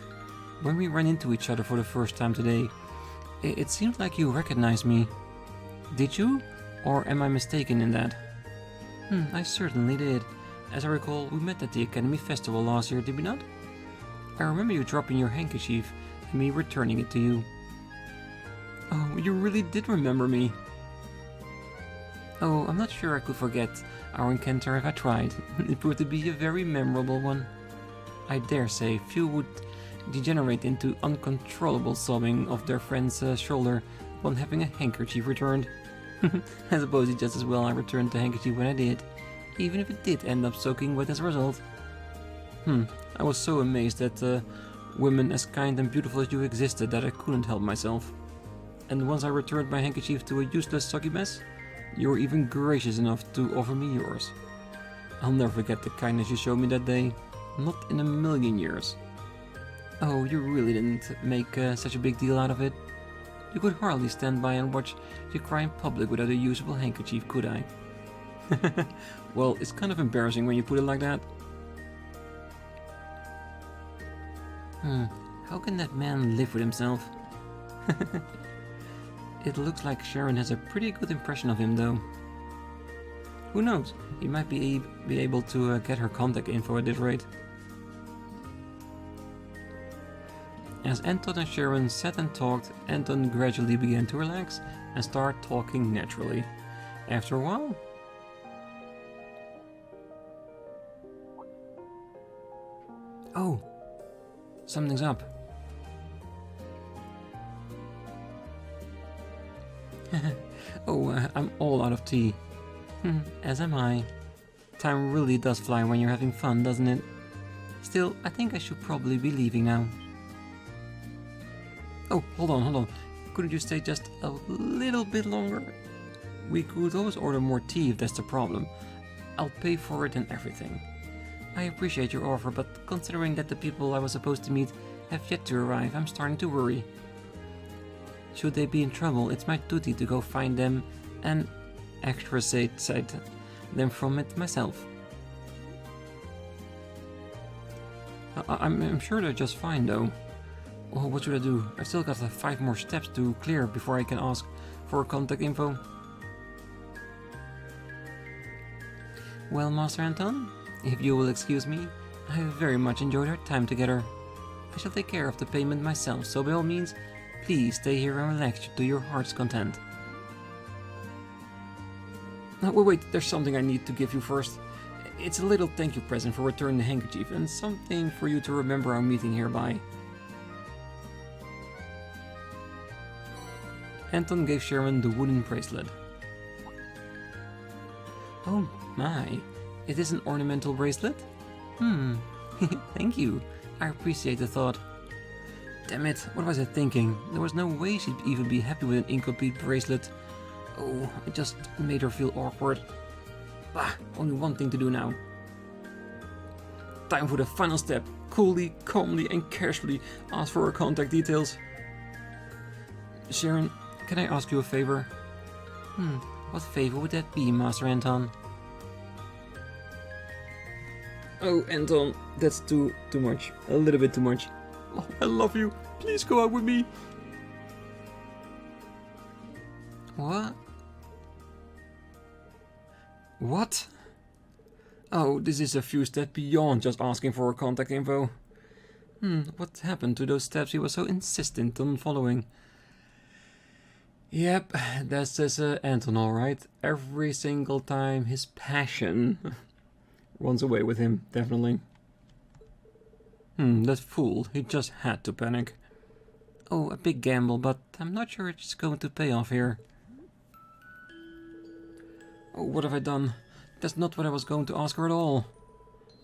When we ran into each other for the first time today, it seemed like you recognized me. Did you? Or am I mistaken in that? I certainly did. As I recall, we met at the Academy Festival last year, did we not? I remember you dropping your handkerchief and me returning it to you. Oh, you really did remember me. Oh, I'm not sure I could forget our encounter if I tried. It proved to be a very memorable one. I dare say few would degenerate into uncontrollable sobbing of their friend's shoulder upon having a handkerchief returned. I suppose it's just as well I returned the handkerchief when I did, even if it did end up soaking wet as a result. I was so amazed that women as kind and beautiful as you existed that I couldn't help myself. And once I returned my handkerchief to a useless soggy mess, you were even gracious enough to offer me yours. I'll never forget the kindness you showed me that day. Not in a million years. Oh, you really didn't make such a big deal out of it. You could hardly stand by and watch you cry in public without a usable handkerchief, could I? Well, it's kind of embarrassing when you put it like that. How can that man live with himself? It looks like Sharon has a pretty good impression of him, though. Who knows? He might be able to get her contact info at this rate. As Anton and Sharon sat and talked, Anton gradually began to relax and start talking naturally. After a while... Oh, something's up. I'm all out of tea. As am I. Time really does fly when you're having fun, doesn't it? Still, I think I should probably be leaving now. Oh, hold on. Couldn't you stay just a little bit longer? We could always order more tea if that's the problem. I'll pay for it and everything. I appreciate your offer, but considering that the people I was supposed to meet have yet to arrive, I'm starting to worry. Should they be in trouble, it's my duty to go find them and extricate them from it myself. I'm sure they're just fine, though. Well, what should I do? I've still got 5 more steps to clear before I can ask for contact info. Well, Master Anton, if you will excuse me, I very much enjoyed our time together. I shall take care of the payment myself, so by all means, please stay here and relax to your heart's content. Wait, there's something I need to give you first. It's a little thank you present for returning the handkerchief and something for you to remember our meeting hereby. Anton gave Sharon the wooden bracelet. Oh my, it is an ornamental bracelet? Thank you. I appreciate the thought. Damn it, what was I thinking? There was no way she'd even be happy with an incomplete bracelet. Oh, it just made her feel awkward. Bah, only one thing to do now. Time for the final step. Coolly, calmly and casually ask for her contact details. Sharon, can I ask you a favor? What favor would that be, Master Anton? Oh, Anton, that's too much. A little bit too much. Oh, I love you. Please go out with me. What? What? Oh, this is a few steps beyond just asking for her contact info. What happened to those steps he was so insistent on following? Yep, that says Anton alright. Every single time his passion runs away with him, definitely. That fool, he just had to panic. Oh, a big gamble, but I'm not sure it's going to pay off here. Oh, what have I done? That's not what I was going to ask her at all.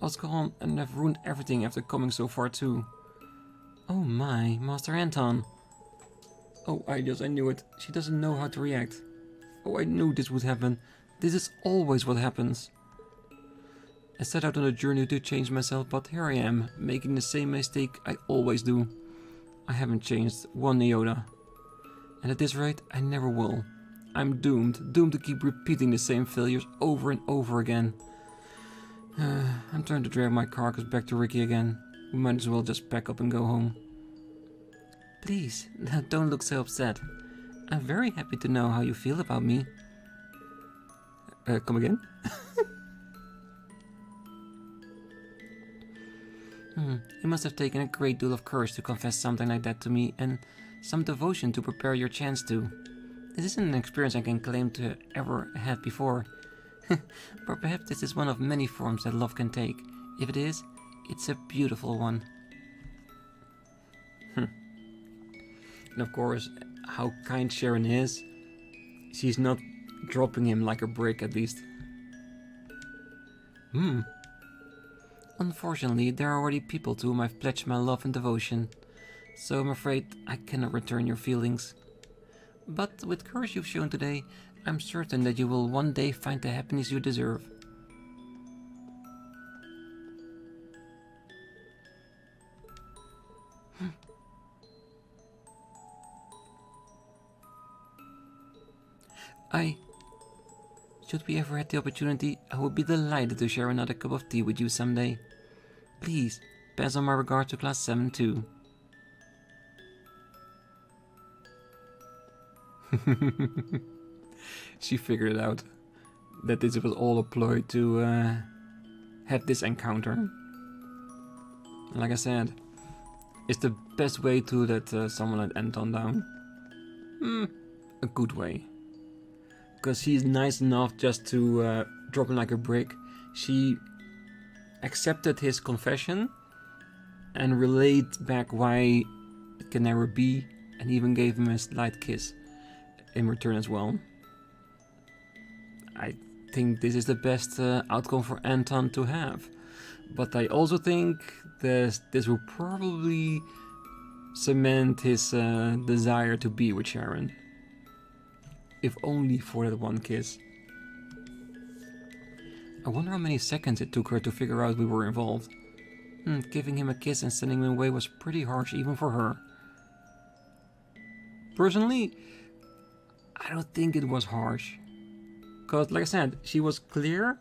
I was gone and I've ruined everything after coming so far too. Oh my, Master Anton. Oh, I knew it. She doesn't know how to react. Oh, I knew this would happen. This is always what happens. I set out on a journey to change myself, but here I am, making the same mistake I always do. I haven't changed one iota. And at this rate, I never will. I'm doomed to keep repeating the same failures over and over again. I'm trying to drag my carcass back to Ricky again. We might as well just pack up and go home. Please, don't look so upset. I'm very happy to know how you feel about me. Come again? You must have taken a great deal of courage to confess something like that to me, and some devotion to prepare your chance to. This isn't an experience I can claim to ever had before. But perhaps this is one of many forms that love can take. If it is, it's a beautiful one. And of course, how kind Sharon is, she's not dropping him like a brick at least. Unfortunately, there are already people to whom I've pledged my love and devotion, so I'm afraid I cannot return your feelings. But with the courage you've shown today, I'm certain that you will one day find the happiness you deserve. Should we ever have the opportunity, I would be delighted to share another cup of tea with you someday. Please, Pass on my regard to class 7 too. She figured it out. That this was all a ploy to have this encounter. And like I said, it's the best way to let someone like Anton down. A good way. Because he's nice enough just to drop him like a brick. She accepted his confession and relayed back why it can never be, and even gave him a slight kiss in return as well. I think this is the best outcome for Anton to have, but I also think this will probably cement his desire to be with Sharon, if only for that one kiss. I wonder how many seconds it took her to figure out we were involved. Giving him a kiss and sending him away was pretty harsh even for her. Personally, I don't think it was harsh. Because, like I said, she was clear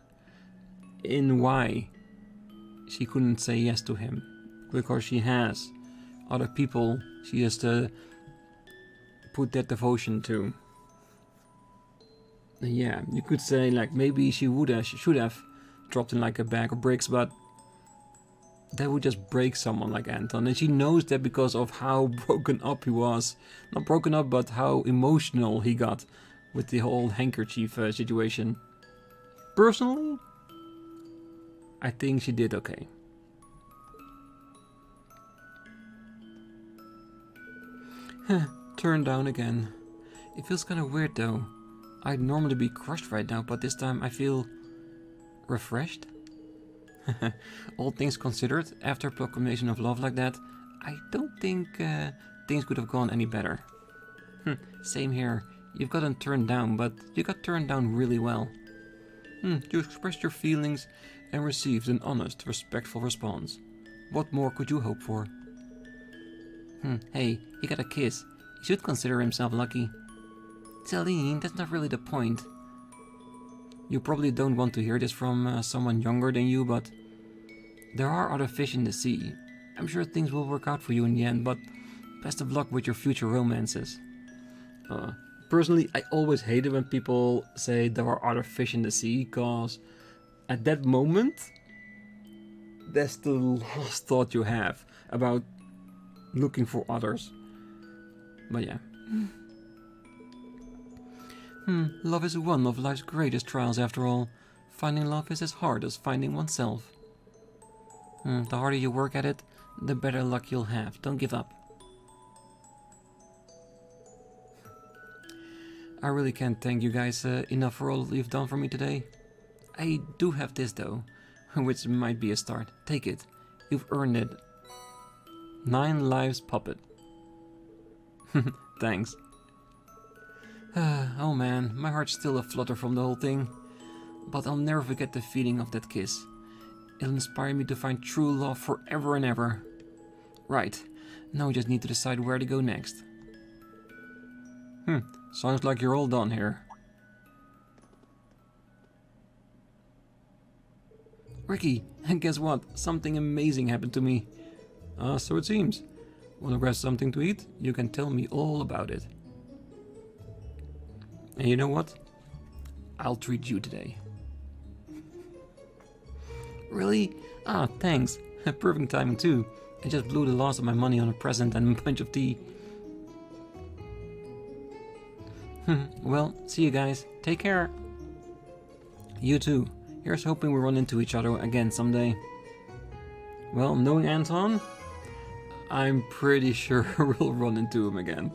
in why she couldn't say yes to him. Because she has other people she has to put that devotion to. And yeah, you could say like maybe she should have dropped in like a bag of bricks, but that would just break someone like Anton, and she knows that because of how broken up he was. Not broken up, but how emotional he got with the whole handkerchief situation. Personally, I think she did okay. Turned down again. It feels kind of weird though. I'd normally be crushed right now, but this time I feel refreshed. All things considered, after a proclamation of love like that, I don't think things could have gone any better. Same here. You've gotten turned down, but you got turned down really well. You expressed your feelings and received an honest, respectful response. What more could you hope for? Hey, he got a kiss. He should consider himself lucky. Celine, that's not really the point. You probably don't want to hear this from someone younger than you, but there are other fish in the sea. I'm sure things will work out for you in the end, but best of luck with your future romances. Personally, I always hate it when people say there are other fish in the sea, because at that moment, that's the last thought you have about looking for others. But yeah. Love is one of life's greatest trials after all. Finding love is as hard as finding oneself. The harder you work at it, the better luck you'll have. Don't give up. I really can't thank you guys enough for all you've done for me today. I do have this though, which might be a start. Take it. You've earned it. 9 lives puppet. Thanks. Oh man, my heart's still a flutter from the whole thing. But I'll never forget the feeling of that kiss. It'll inspire me to find true love forever and ever. Right, now we just need to decide where to go next. Sounds like you're all done here. Ricky, and guess what? Something amazing happened to me. So it seems. Wanna grab something to eat? You can tell me all about it. And you know what? I'll treat you today. Really? Thanks. Perfect timing too. I just blew the last of my money on a present and a bunch of tea. Well, see you guys. Take care. You too. Here's hoping we run into each other again someday. Well, knowing Anton, I'm pretty sure we'll run into him again.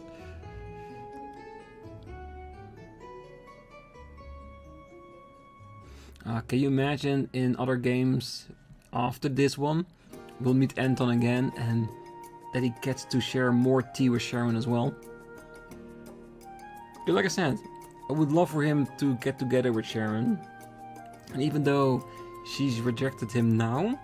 Can you imagine in other games after this one, we'll meet Anton again and that he gets to share more tea with Sharon as well? But like I said, I would love for him to get together with Sharon. And even though she's rejected him now,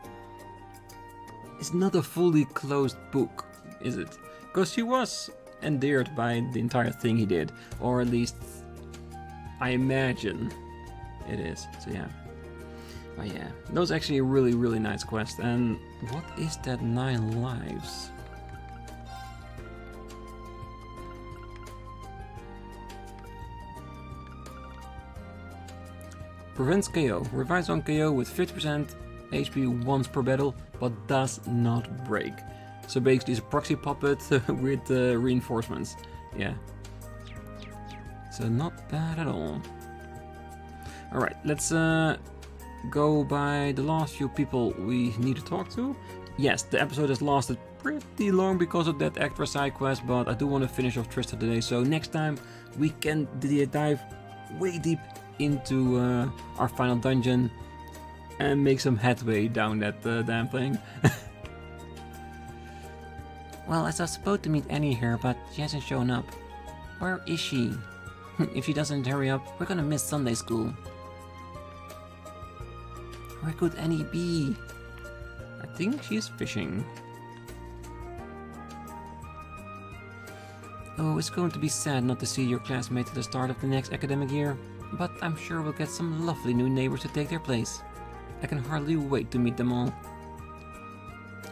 it's not a fully closed book, is it? Because she was endeared by the entire thing he did. Or at least, I imagine it is. So yeah. Oh yeah, that was actually a really, really nice quest. And what is that 9 lives? Prevents KO. Revives on KO with 50% HP once per battle, but does not break. So basically it's a proxy puppet with reinforcements. Yeah. So not bad at all. Alright, let's go by the last few people we need to talk to. Yes, the episode has lasted pretty long because of that extra side quest, but I do want to finish off Trista today, so next time we can dive way deep into our final dungeon and make some headway down that damn thing. Well, I was supposed to meet Annie here, but she hasn't shown up. Where is she? If she doesn't hurry up, we're gonna miss Sunday school. Where could Annie be? I think she's fishing. Oh, it's going to be sad not to see your classmates at the start of the next academic year, but I'm sure we'll get some lovely new neighbors to take their place. I can hardly wait to meet them all.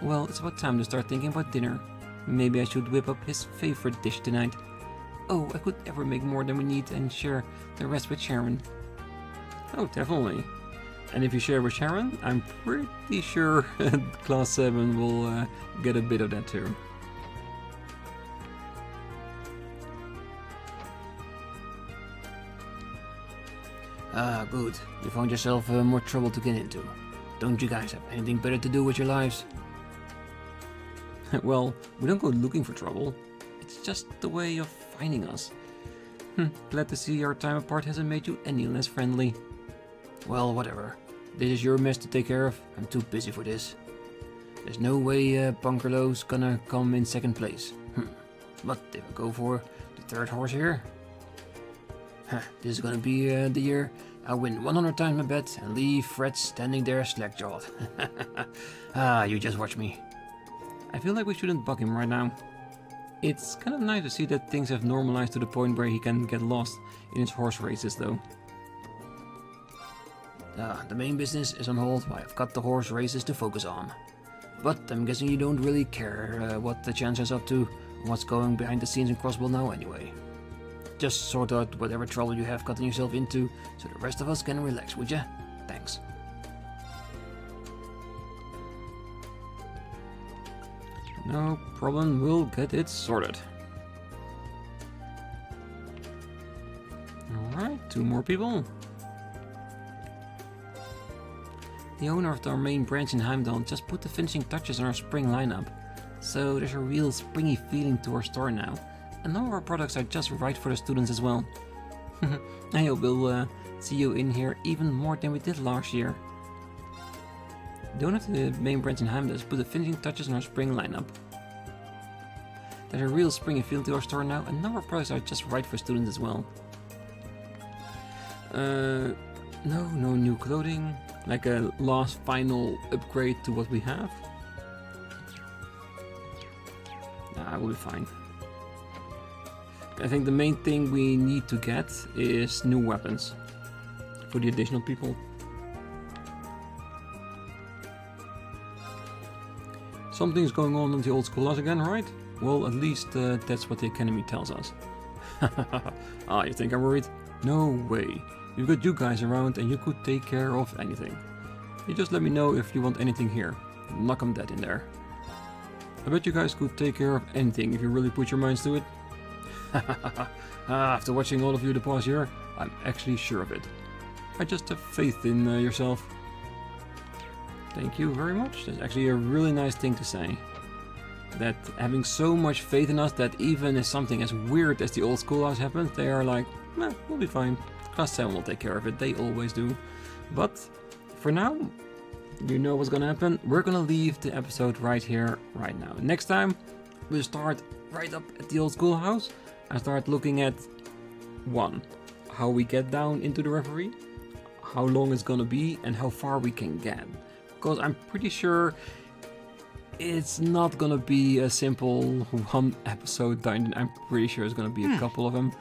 Well, it's about time to start thinking about dinner. Maybe I should whip up his favorite dish tonight. Oh, I could ever make more than we need and share the rest with Sharon. Oh, definitely. And if you share with Sharon, I'm pretty sure Class 7 will get a bit of that too. Ah, good. You found yourself more trouble to get into. Don't you guys have anything better to do with your lives? Well, we don't go looking for trouble. It's just the way of finding us. Glad to see our time apart hasn't made you any less friendly. Well, whatever. This is your mess to take care of. I'm too busy for this. There's no way Bunkerlow's gonna come in second place. But if I go for the third horse here... this is gonna be the year I win 100 times my bet and leave Fred standing there slack-jawed. You just watch me. I feel like we shouldn't bug him right now. It's kind of nice to see that things have normalized to the point where he can get lost in his horse races though. The main business is on hold while I've got the horse races to focus on. But I'm guessing you don't really care what the Chancellor's up to, what's going behind the scenes in Crossbow now anyway. Just sort out whatever trouble you have gotten yourself into so the rest of us can relax, would ya? Thanks. No problem, we'll get it sorted. Alright, 2 more people. The owner of our main branch in Heimdallr just put the finishing touches on our spring lineup. So there's a real springy feeling to our store now. And all of our products are just right for the students as well. I hope we'll see you in here even more than we did last year. The owner of the main branch in Heimdallr just put the finishing touches on our spring lineup. There's a real springy feel to our store now, and all our products are just right for students as well. No new clothing. Like a last final upgrade to what we have. Nah, we'll be fine. I think the main thing we need to get is new weapons for the additional people. Something's going on in the old schoolhouse again, right? Well, at least that's what the academy tells us. Ah, you think I'm worried? No way. We've got you guys around and you could take care of anything. You just let me know if you want anything here. Knock 'em dead in there. I bet you guys could take care of anything if you really put your minds to it. After watching all of you the past year, I'm actually sure of it. I just have faith in yourself. Thank you very much. That's actually a really nice thing to say. That having so much faith in us that even if something as weird as the old schoolhouse happens, they are like, nah, we'll be fine. Class 7 will take care of it. They always do. But for now, you know what's gonna happen. We're gonna leave the episode right here, right now. Next time, we'll start right up at the old schoolhouse and start looking at 1. How we get down into the referee, how long it's gonna be, and how far we can get. Because I'm pretty sure it's not gonna be a simple 1 episode dungeon. I'm pretty sure it's gonna be a couple of them.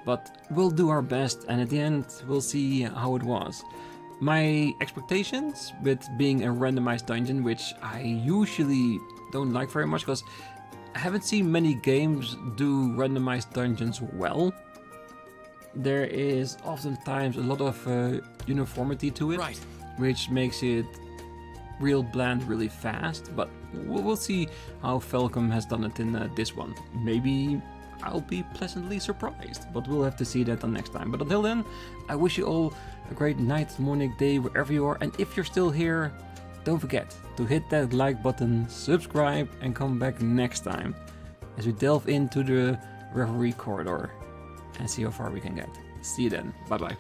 But we'll do our best, and at the end, we'll see how it was. My expectations with being a randomized dungeon, which I usually don't like very much because I haven't seen many games do randomized dungeons well. There is oftentimes a lot of uniformity to it, Right. which makes it real bland really fast, but we'll see how Falcom has done it in this one. Maybe I'll be pleasantly surprised, but we'll have to see that on next time. But until then, I wish you all a great night, morning, day, wherever you are, and if you're still here, don't forget to hit that like button, subscribe, and come back next time as we delve into the Revelry corridor and see how far we can get. See you then. Bye bye.